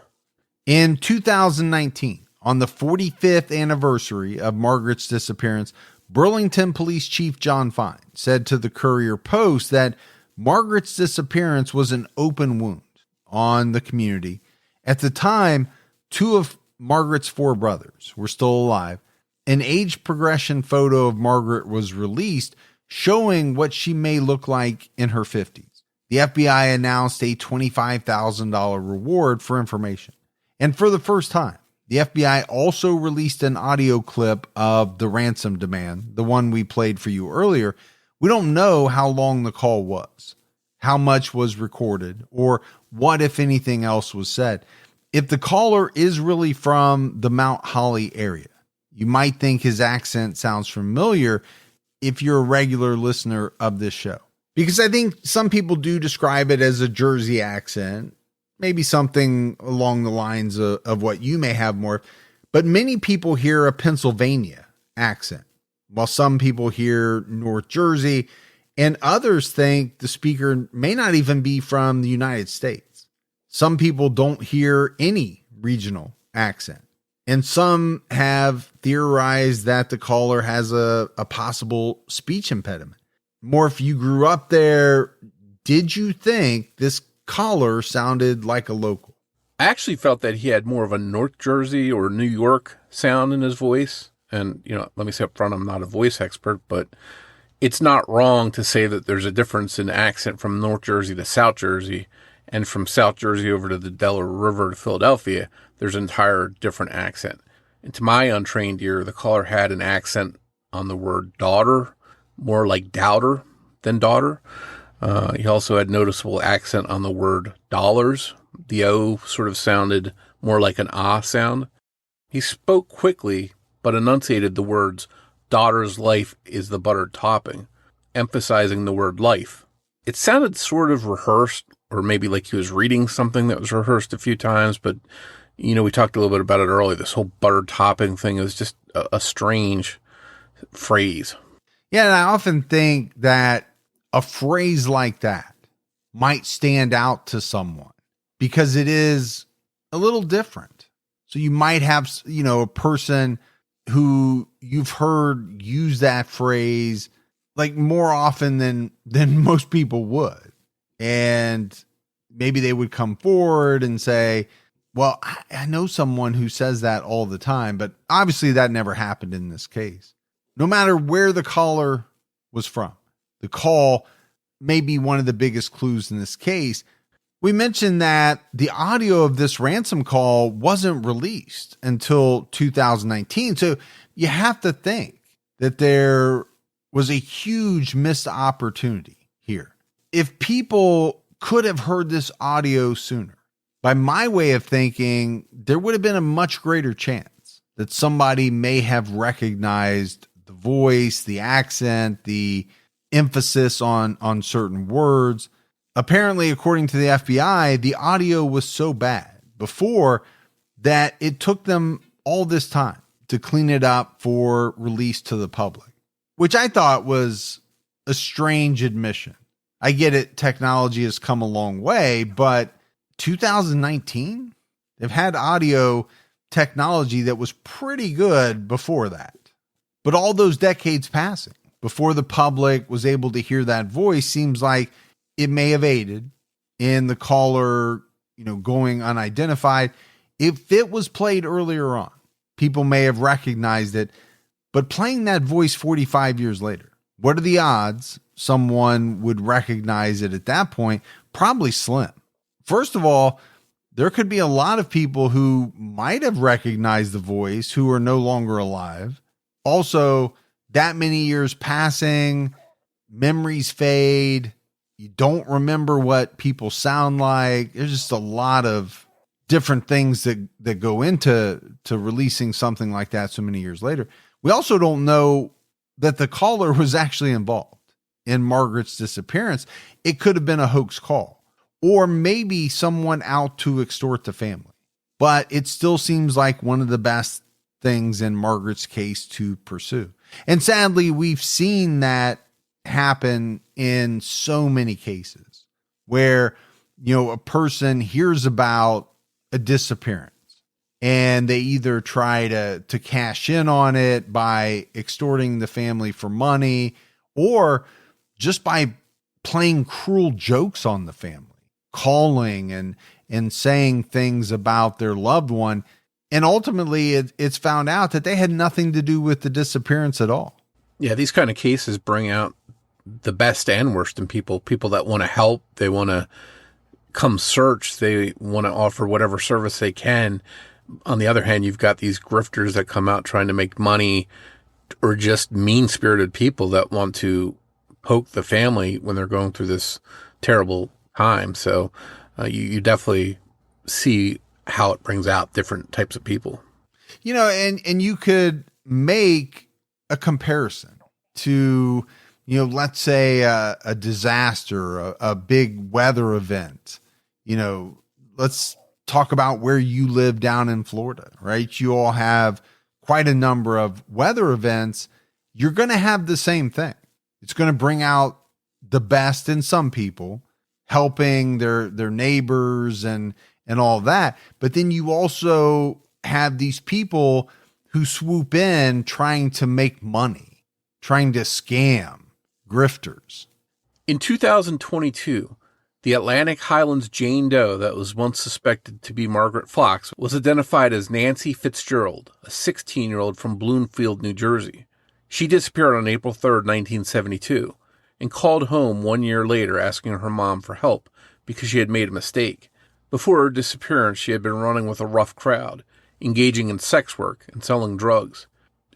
In 2019, on the 45th anniversary of Margaret's disappearance, Burlington Police Chief John Fine said to the Courier-Post that Margaret's disappearance was an open wound on the community. At the time, 2 of Margaret's 4 brothers were still alive. An age progression photo of Margaret was released showing what she may look like in her 50s. The FBI announced a $25,000 reward for information. And for the first time, the FBI also released an audio clip of the ransom demand, the one we played for you earlier. We don't know how long the call was, how much was recorded, or what, if anything else, was said. If the caller is really from the Mount Holly area, you might think his accent sounds familiar if you're a regular listener of this show. Because I think some people do describe it as a Jersey accent, maybe something along the lines of what you may have more. But many people hear a Pennsylvania accent, while some people hear North Jersey, and others think the speaker may not even be from the United States. Some people don't hear any regional accent. And some have theorized that the caller has a possible speech impediment. Morf, you grew up there. Did you think this caller sounded like a local? I actually felt that he had more of a North Jersey or New York sound in his voice. And, let me say up front, I'm not a voice expert, but it's not wrong to say that there's a difference in accent from North Jersey to South Jersey, and from South Jersey over to the Delaware River to Philadelphia, there's an entire different accent. And to my untrained ear, the caller had an accent on the word daughter, more like doubter than daughter. He also had noticeable accent on the word dollars. The O sort of sounded more like an ah sound. He spoke quickly, but enunciated the words, daughter's life is the buttered topping, emphasizing the word life. It sounded sort of rehearsed, or maybe like he was reading something that was rehearsed a few times, but, you know, we talked a little bit about it earlier. This whole buttered topping thing is just a strange phrase. Yeah, and I often think that a phrase like that might stand out to someone because it is a little different. So you might have, you know, a person who you've heard use that phrase like more often than most people would. And maybe they would come forward and say, well, I know someone who says that all the time, but obviously that never happened in this case. No matter where the caller was from, the call may be one of the biggest clues in this case. We mentioned that the audio of this ransom call wasn't released until 2019. So you have to think that there was a huge missed opportunity here. If people could have heard this audio sooner, by my way of thinking, there would have been a much greater chance that somebody may have recognized the voice, the accent, the emphasis on certain words. Apparently, according to the FBI, the audio was so bad before that it took them all this time to clean it up for release to the public, which I thought was a strange admission. I get it. Technology has come a long way, but 2019, they've had audio technology that was pretty good before that. But all those decades passing before the public was able to hear that voice seems like it may have aided in the caller, you know, going unidentified. If it was played earlier on, people may have recognized it, but playing that voice 45 years later, what are the odds someone would recognize it at that point? Probably slim. First of all, there could be a lot of people who might have recognized the voice who are no longer alive. Also, that many years passing, memories fade. You don't remember what people sound like. There's just a lot of different things that go into releasing something like that so many years later. We also don't know that the caller was actually involved in Margaret's disappearance. It could have been a hoax call, or maybe someone out to extort the family. But it still seems like one of the best things in Margaret's case to pursue. And sadly, we've seen that happen in so many cases where, you know, a person hears about a disappearance and they either try to cash in on it by extorting the family for money, or just by playing cruel jokes on the family, calling and saying things about their loved one. And ultimately, it's found out that they had nothing to do with the disappearance at all. Yeah, these kind of cases bring out the best and worst in people that want to help. They want to come search. They want to offer whatever service they can. On the other hand, you've got these grifters that come out trying to make money, or just mean-spirited people that want to poke the family when they're going through this terrible time. So you definitely see how it brings out different types of people. You know, and you could make a comparison to, you know, let's say a disaster, a big weather event. You know, let's talk about where you live down in Florida, right? You all have quite a number of weather events. You're going to have the same thing. It's going to bring out the best in some people, helping their neighbors and all that. But then you also have these people who swoop in trying to make money, trying to scam, grifters. In 2022, the Atlantic Highlands Jane Doe that was once suspected to be Margaret Fox was identified as Nancy Fitzgerald, a 16-year-old from Bloomfield, New Jersey. She disappeared on April 3rd, 1972, and called home 1 year later asking her mom for help because she had made a mistake. Before her disappearance, she had been running with a rough crowd, engaging in sex work and selling drugs.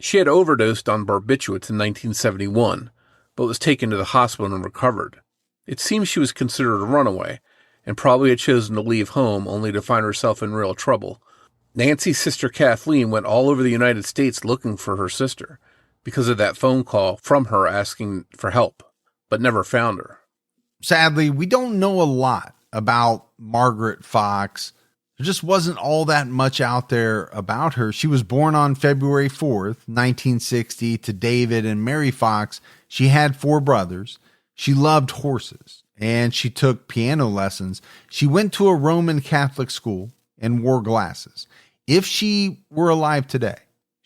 She had overdosed on barbiturates in 1971, but was taken to the hospital and recovered. It seems she was considered a runaway, and probably had chosen to leave home only to find herself in real trouble. Nancy's sister Kathleen went all over the United States looking for her sister because of that phone call from her asking for help, but never found her. Sadly, we don't know a lot about Margaret Fox. There just wasn't all that much out there about her. She was born on February 4th, 1960, to David and Mary Fox. She had 4 brothers. She loved horses, and she took piano lessons. She went to a Roman Catholic school and wore glasses. If she were alive today,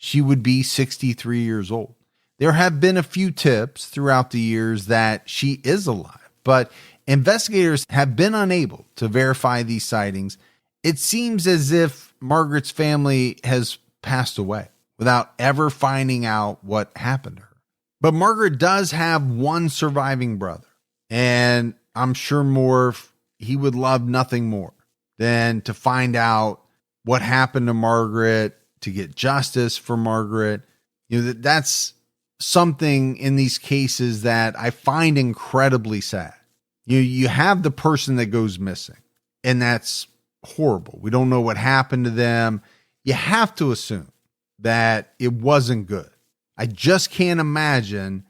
she would be 63 years old. There have been a few tips throughout the years that she is alive, but investigators have been unable to verify these sightings. It seems as if Margaret's family has passed away without ever finding out what happened to her. But Margaret does have one surviving brother, and I'm sure Morf, he would love nothing more than to find out what happened to Margaret, to get justice for Margaret. You know, that's something in these cases that I find incredibly sad. You have the person that goes missing, and that's horrible. We don't know what happened to them. You have to assume that it wasn't good. I just can't imagine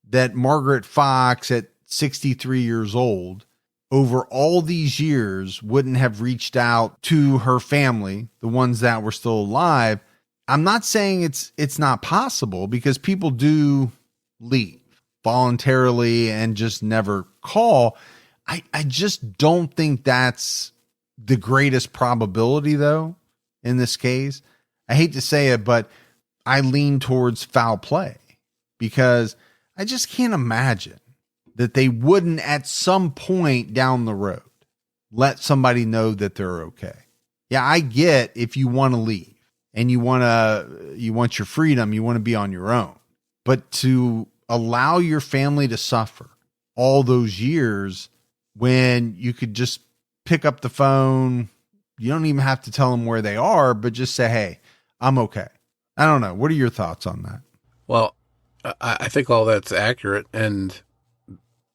that Margaret Fox at 63 years old over all these years wouldn't have reached out to her family, the ones that were still alive. I'm not saying it's not possible, because people do leave voluntarily and just never call. I just don't think that's the greatest probability, though, in this case. I hate to say it, but I lean towards foul play, because I just can't imagine that they wouldn't at some point down the road let somebody know that they're okay. Yeah, I get if you want to leave and you want your freedom, you want to be on your own, but to allow your family to suffer all those years when you could just pick up the phone, you don't even have to tell them where they are, but just say, hey, I'm okay. I don't know. What are your thoughts on that? Well, I think all that's accurate, and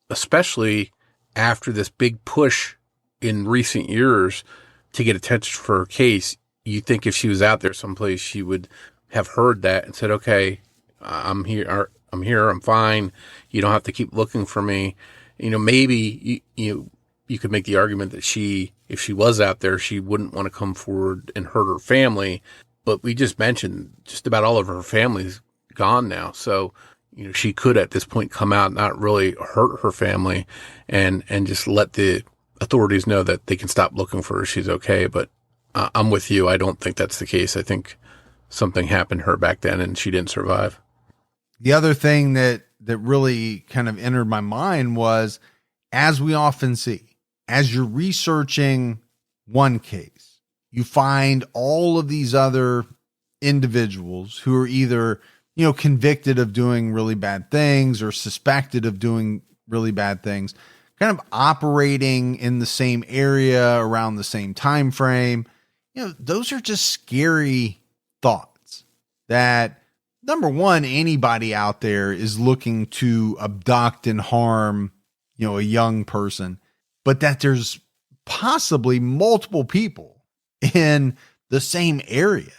especially after this big push in recent years to get attention for her case, you think if she was out there someplace, she would have heard that and said, okay, I'm here, I'm fine. You don't have to keep looking for me. You know, maybe you could make the argument that if she was out there, she wouldn't want to come forward and hurt her family. But we just mentioned just about all of her family's gone now. So, you know, she could at this point come out, not really hurt her family, and just let the authorities know that they can stop looking for her. She's okay. But I'm with you. I don't think that's the case. I think something happened to her back then and she didn't survive. The other thing that really kind of entered my mind was, as we often see, as you're researching one case, you find all of these other individuals who are either, you know, convicted of doing really bad things or suspected of doing really bad things, kind of operating in the same area around the same time frame. You know, those are just scary thoughts that, number one, anybody out there is looking to abduct and harm, you know, a young person, but that there's possibly multiple people in the same area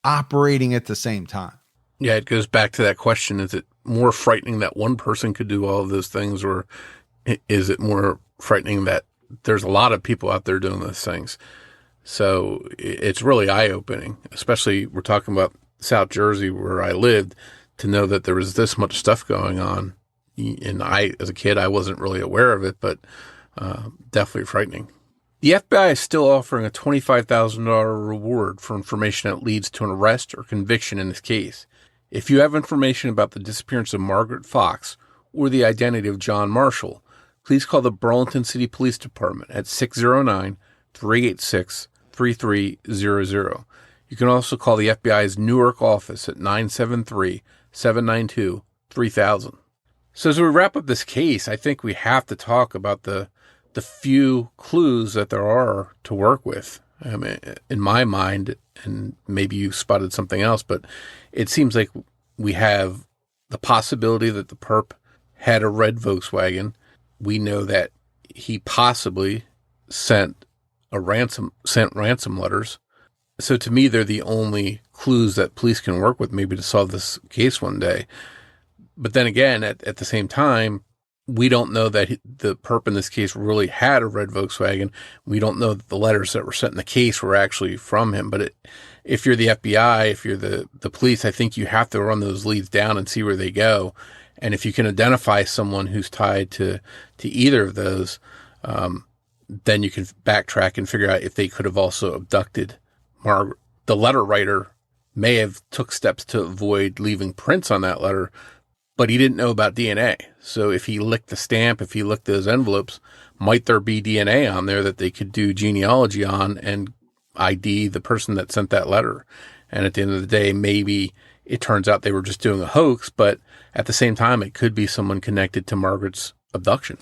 operating at the same time. Yeah, it goes back to that question. Is it more frightening that one person could do all of those things, or is it more frightening that there's a lot of people out there doing those things? So it's really eye-opening, especially we're talking about South Jersey where I lived, to know that there was this much stuff going on. And I, as a kid, I wasn't really aware of it, but definitely frightening. The FBI is still offering a $25,000 reward for information that leads to an arrest or conviction in this case. If you have information about the disappearance of Margaret Fox or the identity of John Marshall, please call the Burlington City Police Department at 609-386-3300. You can also call the FBI's Newark office at 973-737-3700. 792-3000. So as we wrap up this case, I think we have to talk about the few clues that there are to work with. I mean, in my mind, and maybe you spotted something else, but it seems like we have the possibility that the perp had a red Volkswagen. We know that he possibly sent ransom letters. So to me, they're the only clues that police can work with, maybe to solve this case one day. But then again, at the same time, we don't know that the perp in this case really had a red Volkswagen. We don't know that the letters that were sent in the case were actually from him. But if you're the FBI, if you're the police, I think you have to run those leads down and see where they go. And if you can identify someone who's tied to either of those, then you can backtrack and figure out if they could have also abducted Margaret. The letter writer may have took steps to avoid leaving prints on that letter, but he didn't know about DNA. So if he licked the stamp, if he licked those envelopes, might there be DNA on there that they could do genealogy on and ID the person that sent that letter? And at the end of the day, maybe it turns out they were just doing a hoax, but at the same time, it could be someone connected to Margaret's abduction.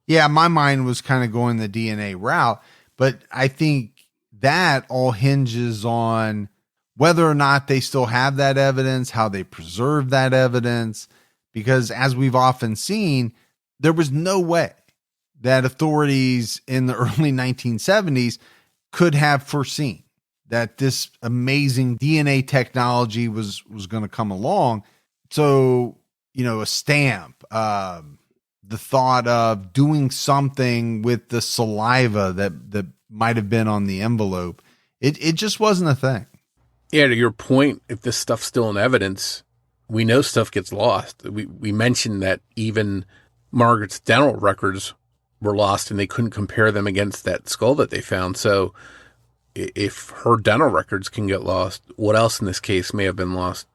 Yeah, my mind was kind of going the DNA route, but I think that all hinges on whether or not they still have that evidence, how they preserve that evidence, because as we've often seen, there was no way that authorities in the early 1970s could have foreseen that this amazing DNA technology was going to come along. So, a stamp, the thought of doing something with the saliva that might have been on the envelope, it just wasn't a thing. Yeah, to your point, if this stuff's still in evidence, we know stuff gets lost. We mentioned that even Margaret's dental records were lost and they couldn't compare them against that skull that they found. So if her dental records can get lost, what else in this case may have been lost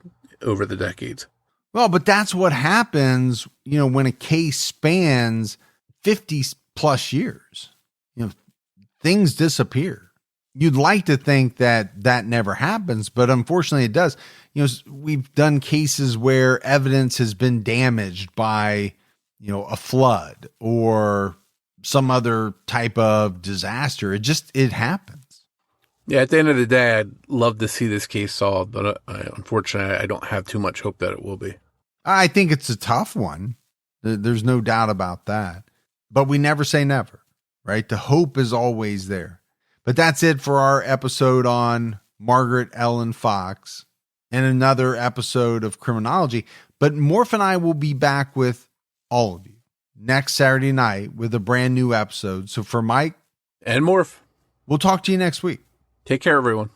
over the decades? Well, but that's what happens, when a case spans 50 plus years, things disappear. You'd like to think that never happens, but unfortunately it does. We've done cases where evidence has been damaged by, a flood or some other type of disaster. It happens. Yeah, at the end of the day, I'd love to see this case solved, but unfortunately, I don't have too much hope that it will be. I think it's a tough one. There's no doubt about that. But we never say never, right? The hope is always there. But that's it for our episode on Margaret Ellen Fox and another episode of Criminology. But Morf and I will be back with all of you next Saturday night with a brand new episode. So for Mike and Morf, we'll talk to you next week. Take care, everyone.